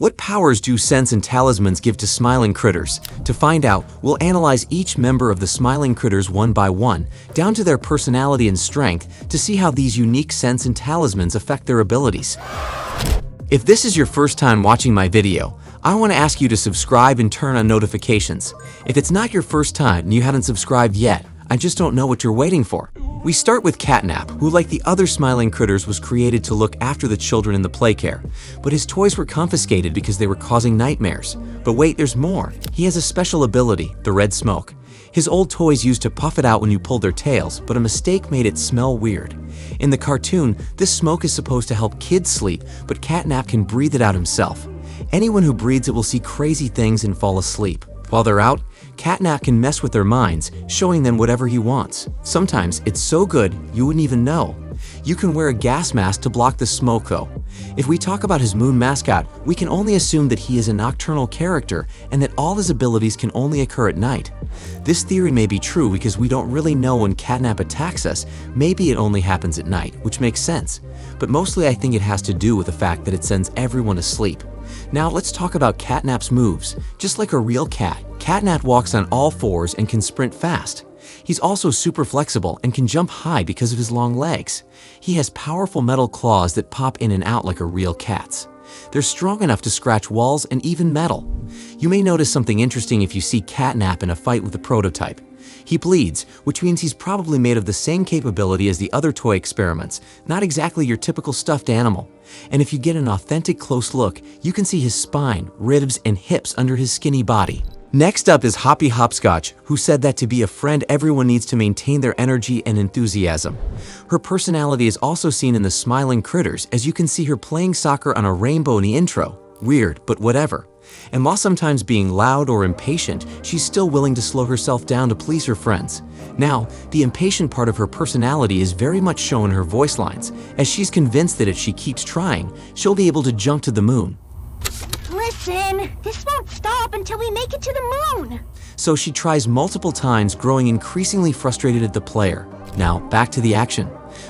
What powers do scents and talismans give to smiling critters? To find out, we'll analyze each member of the smiling critters one by one, down to their personality and strength, to see how these unique scents and talismans affect their abilities. If this is your first time watching my video, I want to ask you to subscribe and turn on notifications. If it's not your first time and you haven't subscribed yet, I just don't know what you're waiting for. We start with Catnap, who like the other smiling critters was created to look after the children in the playcare, but his toys were confiscated because they were causing nightmares. But wait, there's more. He has a special ability, the red smoke. His old toys used to puff it out when you pulled their tails, but a mistake made it smell weird. In the cartoon, this smoke is supposed to help kids sleep, but Catnap can breathe it out himself. Anyone who breathes it will see crazy things and fall asleep. While they're out, Catnap can mess with their minds, showing them whatever he wants. Sometimes it's so good you wouldn't even know. You can wear a gas mask to block the smoke though. If we talk about his moon mascot, we can only assume that he is a nocturnal character and that all his abilities can only occur at night. This theory may be true because we don't really know when Catnap attacks us. Maybe it only happens at night, which makes sense. But mostly I think it has to do with the fact that it sends everyone to sleep. Now let's talk about Catnap's moves. Just like a real cat, Catnap walks on all fours and can sprint fast. He's also super flexible and can jump high because of his long legs. He has powerful metal claws that pop in and out like a real cat's. They're strong enough to scratch walls and even metal. You may notice something interesting if you see Catnap in a fight with a prototype. He bleeds, which means he's probably made of the same capability as the other toy experiments, not exactly your typical stuffed animal. And if you get an authentic close look, you can see his spine, ribs, and hips under his skinny body. Next up is Hoppy Hopscotch, who said that to be a friend, everyone needs to maintain their energy and enthusiasm. Her personality is also seen in the smiling critters, as you can see her playing soccer on a rainbow in the intro. Weird, but whatever. And while sometimes being loud or impatient, she's still willing to slow herself down to please her friends. Now, the impatient part of her personality is very much shown in her voice lines, as she's convinced that if she keeps trying, she'll be able to jump to the moon. Listen, this won't stop until we make it to the moon. So she tries multiple times, growing increasingly frustrated at the player. Now, back to the action.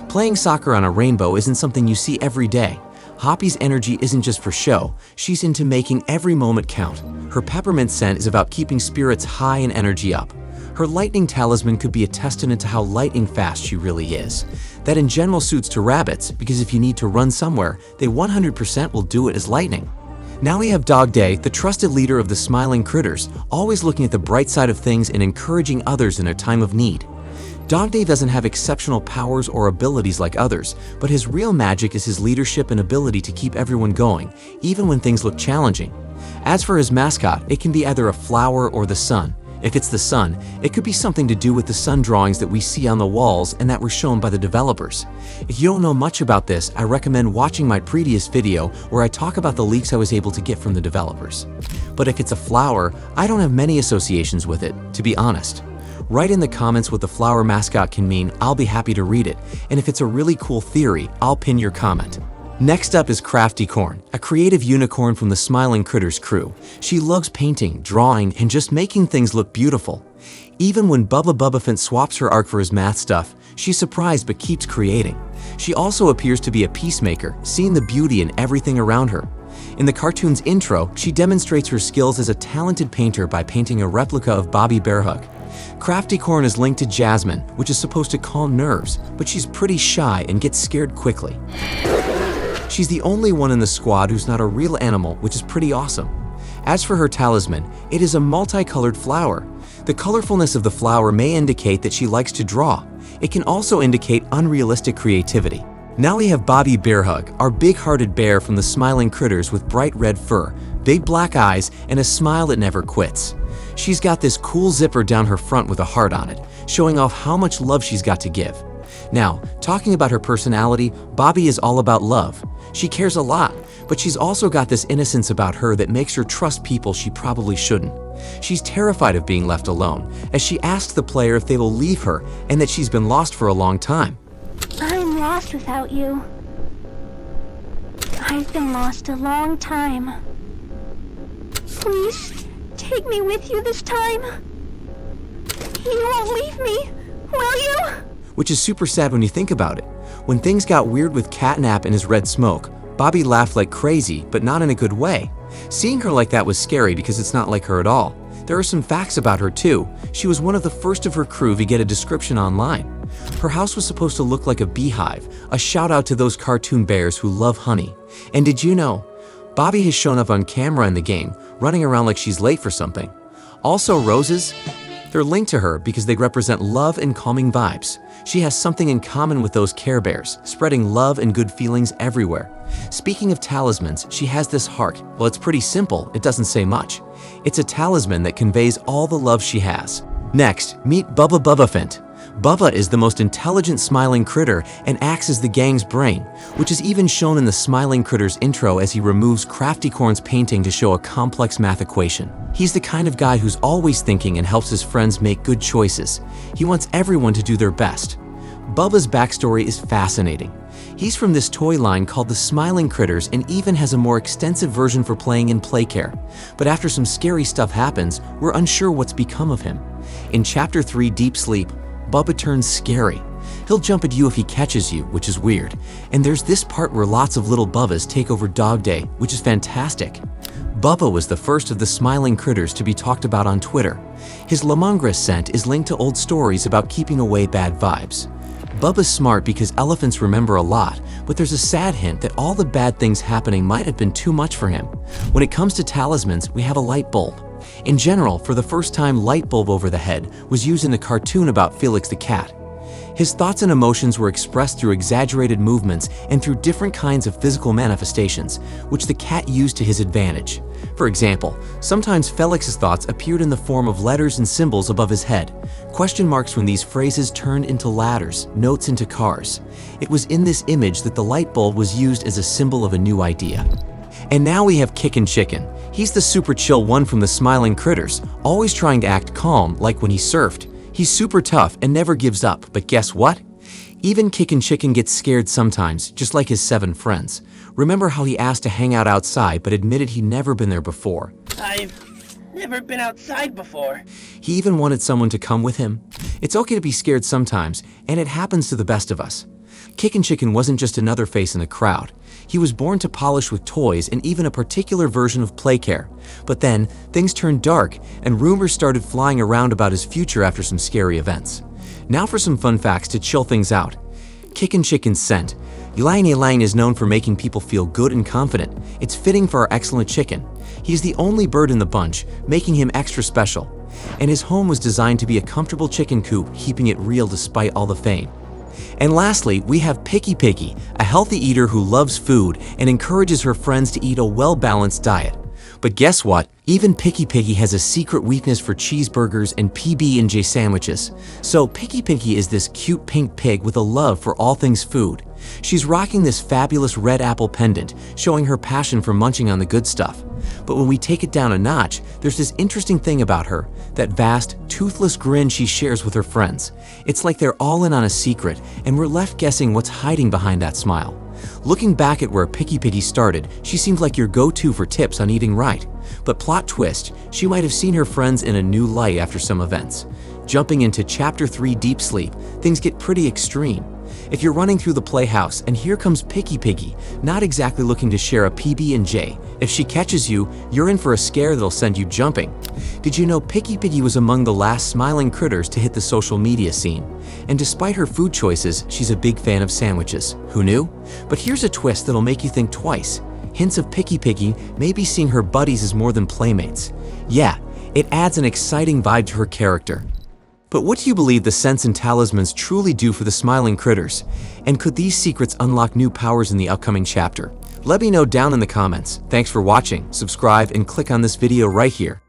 Playing soccer on a rainbow isn't something you see every day. Hoppy's energy isn't just for show, she's into making every moment count. Her peppermint scent is about keeping spirits high and energy up. Her lightning talisman could be a testament to how light and fast she really is. That in general suits to rabbits, because if you need to run somewhere, they 100% will do it as lightning. Now we have Dog Day, the trusted leader of the smiling critters, always looking at the bright side of things and encouraging others in their time of need. Dog Day doesn't have exceptional powers or abilities like others, but his real magic is his leadership and ability to keep everyone going, even when things look challenging. As for his mascot, it can be either a flower or the sun. If it's the sun, it could be something to do with the sun drawings that we see on the walls and that were shown by the developers. If you don't know much about this, I recommend watching my previous video where I talk about the leaks I was able to get from the developers. But if it's a flower, I don't have many associations with it, to be honest. Write in the comments what the flower mascot can mean, I'll be happy to read it, and if it's a really cool theory, I'll pin your comment. Next up is Crafty Corn, a creative unicorn from the Smiling Critters crew. She loves painting, drawing, and just making things look beautiful. Even when Bubba swaps her art for his math stuff, she's surprised but keeps creating. She also appears to be a peacemaker, seeing the beauty in everything around her. In the cartoon's intro, she demonstrates her skills as a talented painter by painting a replica of Bobby Bearhug. Crafty Corn is linked to Jasmine, which is supposed to calm nerves, but she's pretty shy and gets scared quickly. She's the only one in the squad who's not a real animal, which is pretty awesome. As for her talisman, it is a multicolored flower. The colorfulness of the flower may indicate that she likes to draw. It can also indicate unrealistic creativity. Now we have Bobby Bearhug, our big-hearted bear from the Smiling Critters with bright red fur, big black eyes, and a smile that never quits. She's got this cool zipper down her front with a heart on it, showing off how much love she's got to give. Now, talking about her personality, Bobby is all about love. She cares a lot, but she's also got this innocence about her that makes her trust people she probably shouldn't. She's terrified of being left alone, as she asks the player if they will leave her and that she's been lost for a long time. I'm lost without you. I've been lost a long time. Please, take me with you this time. You won't leave me, will you? Which is super sad when you think about it. When things got weird with Catnap and his red smoke, Bobby laughed like crazy, but not in a good way. Seeing her like that was scary because it's not like her at all. There are some facts about her too. She was one of the first of her crew to get a description online. Her house was supposed to look like a beehive, a shout out to those cartoon bears who love honey. And did you know, Bobby has shown up on camera in the game, running around like she's late for something. Also roses, they're linked to her because they represent love and calming vibes. She has something in common with those Care Bears, spreading love and good feelings everywhere. Speaking of talismans, she has this heart. Well, it's pretty simple, it doesn't say much. It's a talisman that conveys all the love she has. Next, meet Bubba Bubbafint. Bubba is the most intelligent smiling critter and acts as the gang's brain, which is even shown in the Smiling Critters intro as he removes Crafty Corn's painting to show a complex math equation. He's the kind of guy who's always thinking and helps his friends make good choices. He wants everyone to do their best. Bubba's backstory is fascinating. He's from this toy line called the Smiling Critters and even has a more extensive version for playing in Playcare. But after some scary stuff happens, we're unsure what's become of him. In Chapter 3, Deep Sleep, Bubba turns scary. He'll jump at you if he catches you, which is weird. And there's this part where lots of little Bubbas take over Dog Day, which is fantastic. Bubba was the first of the Smiling Critters to be talked about on Twitter. His lemongrass scent is linked to old stories about keeping away bad vibes. Bubba's smart because elephants remember a lot, but there's a sad hint that all the bad things happening might have been too much for him. When it comes to talismans, we have a light bulb. In general, for the first time, light bulb over the head was used in a cartoon about Felix the cat. His thoughts and emotions were expressed through exaggerated movements and through different kinds of physical manifestations, which the cat used to his advantage. For example, sometimes Felix's thoughts appeared in the form of letters and symbols above his head, question marks when these phrases turned into ladders, notes into cars. It was in this image that the light bulb was used as a symbol of a new idea. And now we have Kickin' Chicken. He's the super chill one from the Smiling Critters, always trying to act calm like when he surfed. He's super tough and never gives up, but guess what? Even Kickin' Chicken gets scared sometimes, just like his 7 friends. Remember how he asked to hang out outside but admitted he'd never been there before? I've never been outside before. He even wanted someone to come with him. It's okay to be scared sometimes, and it happens to the best of us. Kickin' Chicken wasn't just another face in the crowd. He was born to polish with toys and even a particular version of Playcare. But then, things turned dark and rumors started flying around about his future after some scary events. Now for some fun facts to chill things out. Kickin' Chicken's scent. Ylang Ylang is known for making people feel good and confident. It's fitting for our excellent chicken. He's the only bird in the bunch, making him extra special. And his home was designed to be a comfortable chicken coop, keeping it real despite all the fame. And lastly, we have Piggy, a healthy eater who loves food and encourages her friends to eat a well-balanced diet. But guess what? Even Piggy has a secret weakness for cheeseburgers and PB&J sandwiches. So Piggy is this cute pink pig with a love for all things food. She's rocking this fabulous red apple pendant, showing her passion for munching on the good stuff. But when we take it down a notch, there's this interesting thing about her, that vast, toothless grin she shares with her friends. It's like they're all in on a secret, and we're left guessing what's hiding behind that smile. Looking back at where Piggy started, she seemed like your go-to for tips on eating right. But plot twist, she might have seen her friends in a new light after some events. Jumping into Chapter 3, Deep Sleep, things get pretty extreme. If you're running through the playhouse and here comes Piggy, not exactly looking to share a PB&J, if she catches you, you're in for a scare that'll send you jumping. Did you know Piggy was among the last Smiling Critters to hit the social media scene? And despite her food choices, she's a big fan of sandwiches. Who knew? But here's a twist that'll make you think twice. Hints of Piggy maybe seeing her buddies as more than playmates. Yeah, it adds an exciting vibe to her character. But what do you believe the scents and talismans truly do for the Smiling Critters? And could these secrets unlock new powers in the upcoming chapter? Let me know down in the comments. Thanks for watching, subscribe, and click on this video right here.